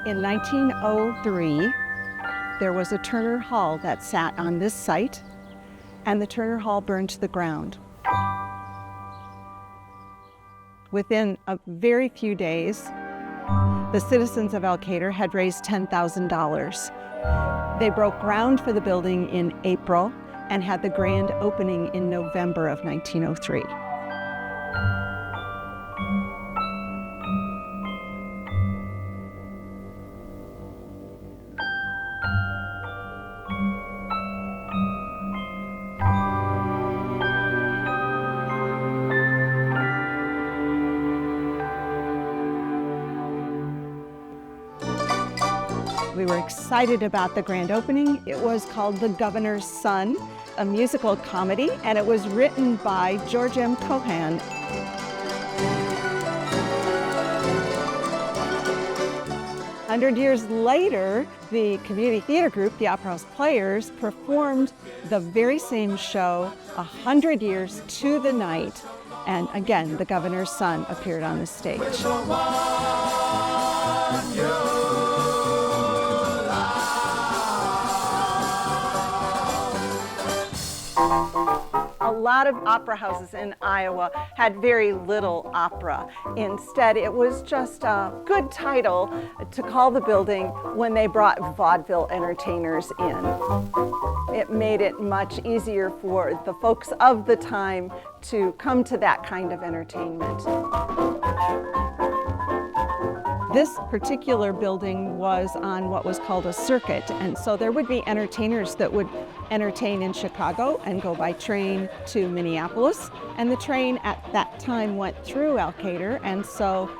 In 1903, there was a Turner Hall that sat on this site, and the Turner Hall burned to the ground. Within a very few days, the citizens of Elkader had raised $10,000. They broke ground for the building in April and had the grand opening in November of 1903. We were excited about the grand opening. It was called The Governor's Son, a musical comedy, and it was written by George M. Cohan. A 100 years later, the community theater group, the Opera House Players, performed the very same show 100 years to the night. And again, The Governor's Son appeared on the stage. A lot of opera houses in Iowa had very little opera. Instead, it was just a good title to call the building when they brought vaudeville entertainers in. It made it much easier for the folks of the time to come to that kind of entertainment. This particular building was on what was called a circuit, and so there would be entertainers that would entertain in Chicago and go by train to Minneapolis, and the train at that time went through Elkader, and so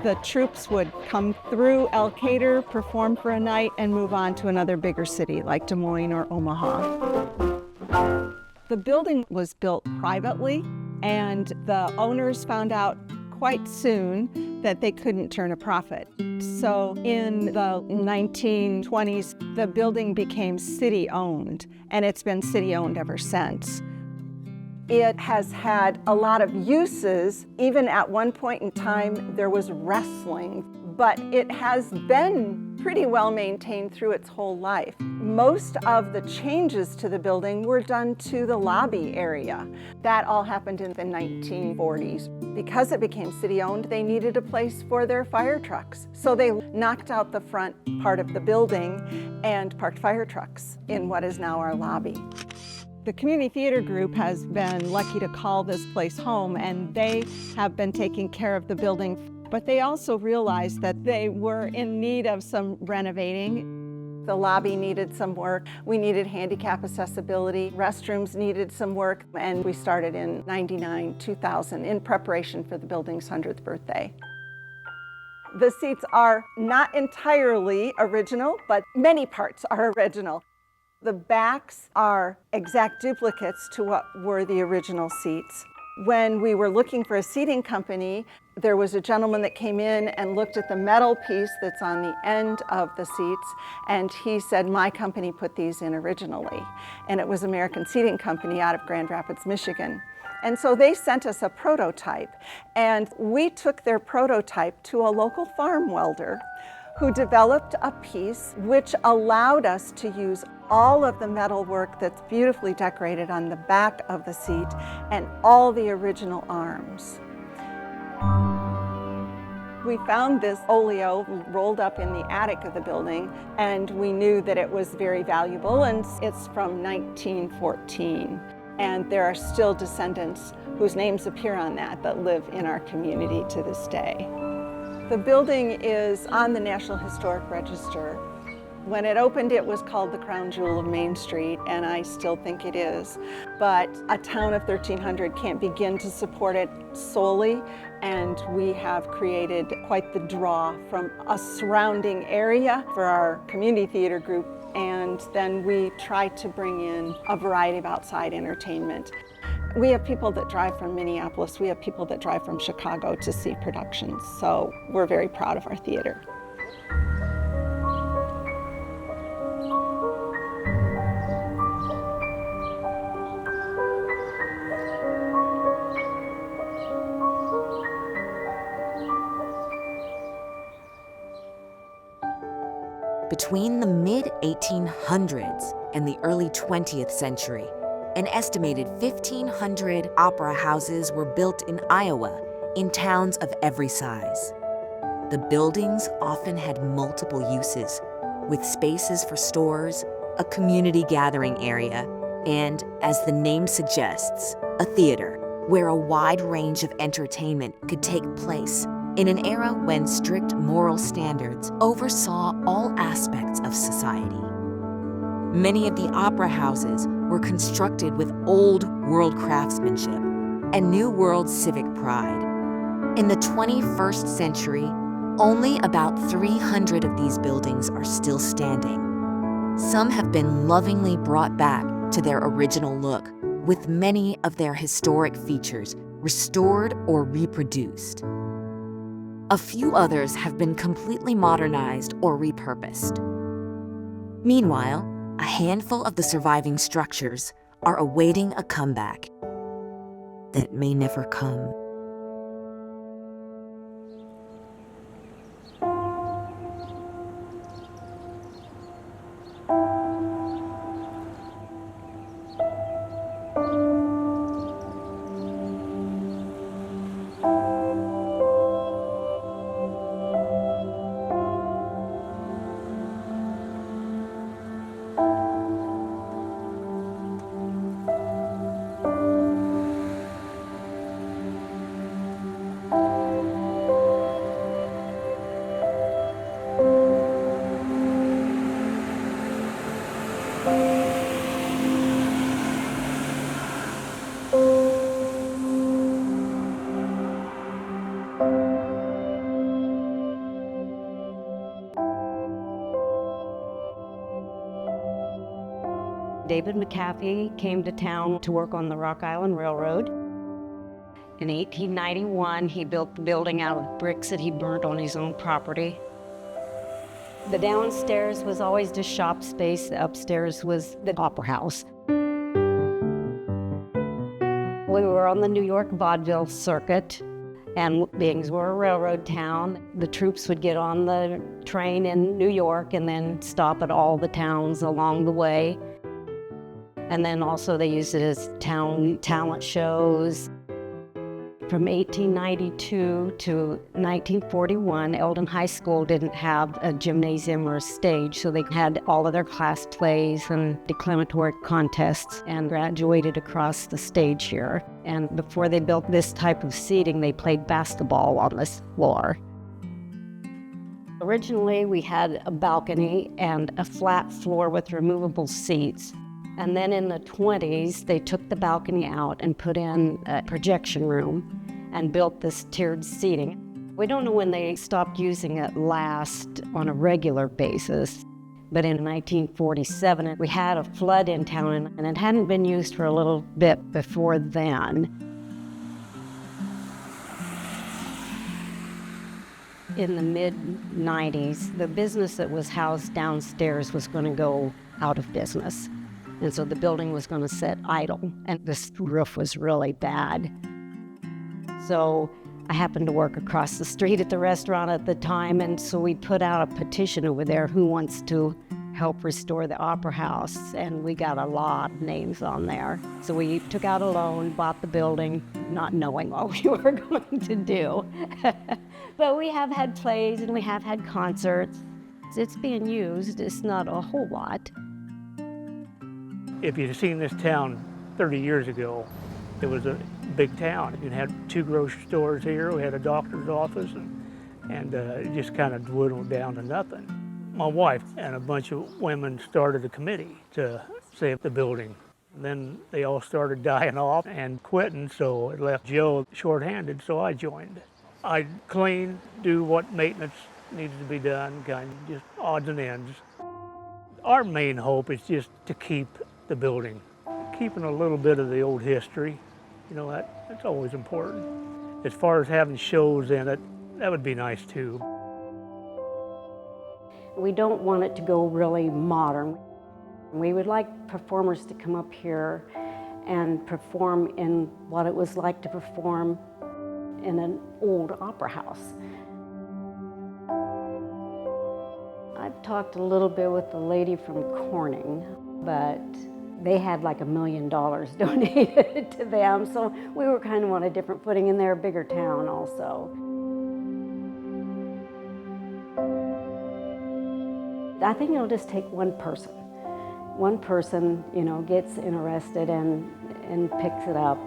the troops would come through Elkader, perform for a night, and move on to another bigger city like Des Moines or Omaha. The building was built privately, and the owners found out quite soon that they couldn't turn a profit. So in the 1920s, the building became city-owned, and it's been city-owned ever since. It has had a lot of uses. Even at one point in time, there was wrestling, but it has been pretty well maintained through its whole life. Most of the changes to the building were done to the lobby area. That all happened in the 1940s. Because it became city-owned, they needed a place for their fire trucks. So they knocked out the front part of the building and parked fire trucks in what is now our lobby. The community theater group has been lucky to call this place home, and they have been taking care of the building. But they also realized that they were in need of some renovating. The lobby needed some work. We needed handicap accessibility. Restrooms needed some work. And we started in 99, 2000 in preparation for the building's 100th birthday. The seats are not entirely original, but many parts are original. The backs are exact duplicates to what were the original seats. When we were looking for a seating company, there was a gentleman that came in and looked at the metal piece that's on the end of the seats, and he said, "My company put these in originally." And it was American Seating Company out of Grand Rapids, Michigan. And so they sent us a prototype, and we took their prototype to a local farm welder who developed a piece which allowed us to use all of the metal work that's beautifully decorated on the back of the seat and all the original arms. We found this oleo rolled up in the attic of the building, and we knew that it was very valuable, and it's from 1914. And there are still descendants whose names appear on that live in our community to this day. The building is on the National Historic Register. When it opened, it was called the Crown Jewel of Main Street, and I still think it is. But a town of 1,300 can't begin to support it solely, and we have created quite the draw from a surrounding area for our community theater group, and then we try to bring in a variety of outside entertainment. We have people that drive from Minneapolis, we have people that drive from Chicago to see productions, so we're very proud of our theater. Between the mid-1800s and the early 20th century, an estimated 1,500 opera houses were built in Iowa in towns of every size. The buildings often had multiple uses, with spaces for stores, a community gathering area, and, as the name suggests, a theater, where a wide range of entertainment could take place in an era when strict moral standards oversaw all aspects of society. Many of the opera houses were constructed with old world craftsmanship and new world civic pride. In the 21st century, only about 300 of these buildings are still standing. Some have been lovingly brought back to their original look, with many of their historic features restored or reproduced. A few others have been completely modernized or repurposed. Meanwhile, a handful of the surviving structures are awaiting a comeback that may never come. David McCaffey came to town to work on the Rock Island Railroad. In 1891, he built the building out of bricks that he burnt on his own property. The downstairs was always just shop space. The upstairs was the opera house. We were on the New York vaudeville circuit, and being we're a railroad town, the troops would get on the train in New York and then stop at all the towns along the way. And then also they used it as town talent shows. From 1892 to 1941, Eldon High School didn't have a gymnasium or a stage, so they had all of their class plays and declamatory contests and graduated across the stage here. And before they built this type of seating, they played basketball on this floor. Originally, we had a balcony and a flat floor with removable seats. And then in the 20s, they took the balcony out and put in a projection room and built this tiered seating. We don't know when they stopped using it last on a regular basis, but in 1947, we had a flood in town and it hadn't been used for a little bit before then. In the mid-90s, the business that was housed downstairs was going to go out of business. And so the building was going to sit idle, and this roof was really bad. So I happened to work across the street at the restaurant at the time, and so we put out a petition over there, who wants to help restore the Opera House, and we got a lot of names on there. So we took out a loan, bought the building, not knowing what we were going to do. But we have had plays and we have had concerts. It's being used, it's not a whole lot. If you'd seen this town 30 years ago, it was a big town. You had 2 grocery stores here, we had a doctor's office, and it just kind of dwindled down to nothing. My wife and a bunch of women started a committee to save the building. Then they all started dying off and quitting, so it left Joe shorthanded, so I joined. I'd clean, do what maintenance needed to be done, kind of just odds and ends. Our main hope is just to keep the building, keeping a little bit of the old history. You know, that's always important. As far as having shows in it, that would be nice too. We don't want it to go really modern. We would like performers to come up here and perform in what it was like to perform in an old opera house. I've talked a little bit with the lady from Corning, but they had like $1 million donated to them, so we were kind of on a different footing, and they're a bigger town also. I think it'll just take one person. One person, gets interested and picks it up.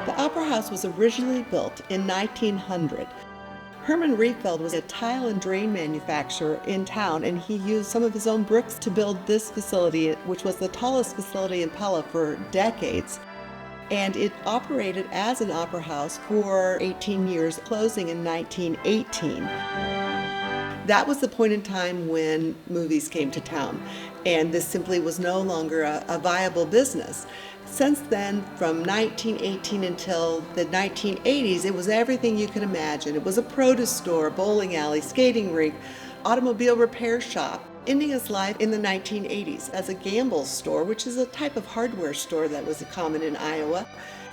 The Opera House was originally built in 1900. Herman Riefeld was a tile and drain manufacturer in town, and he used some of his own bricks to build this facility, which was the tallest facility in Pella for decades. And it operated as an opera house for 18 years, closing in 1918. That was the point in time when movies came to town, and this simply was no longer a viable business. Since then, from 1918 until the 1980s, it was everything you could imagine. It was a produce store, bowling alley, skating rink, automobile repair shop, ending its life in the 1980s as a Gamble's store, which is a type of hardware store that was common in Iowa.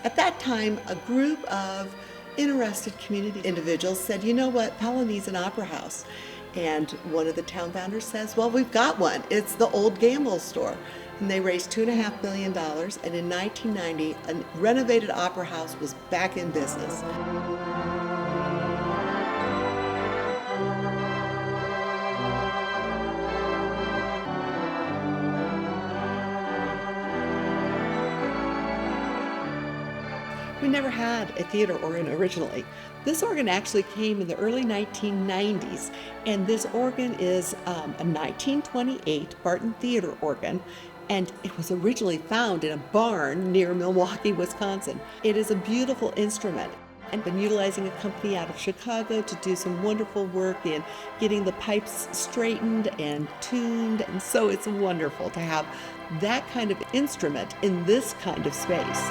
At that time, a group of interested community individuals said, you know what, Pella needs an opera house. And one of the town founders says, well, we've got one. It's the old Gamble's store. And they raised $2.5 million, and in 1990, a renovated opera house was back in business. We never had a theater organ originally. This organ actually came in the early 1990s, and this organ is a 1928 Barton Theater organ, and it was originally found in a barn near Milwaukee, Wisconsin. It is a beautiful instrument, and been utilizing a company out of Chicago to do some wonderful work in getting the pipes straightened and tuned, and so it's wonderful to have that kind of instrument in this kind of space.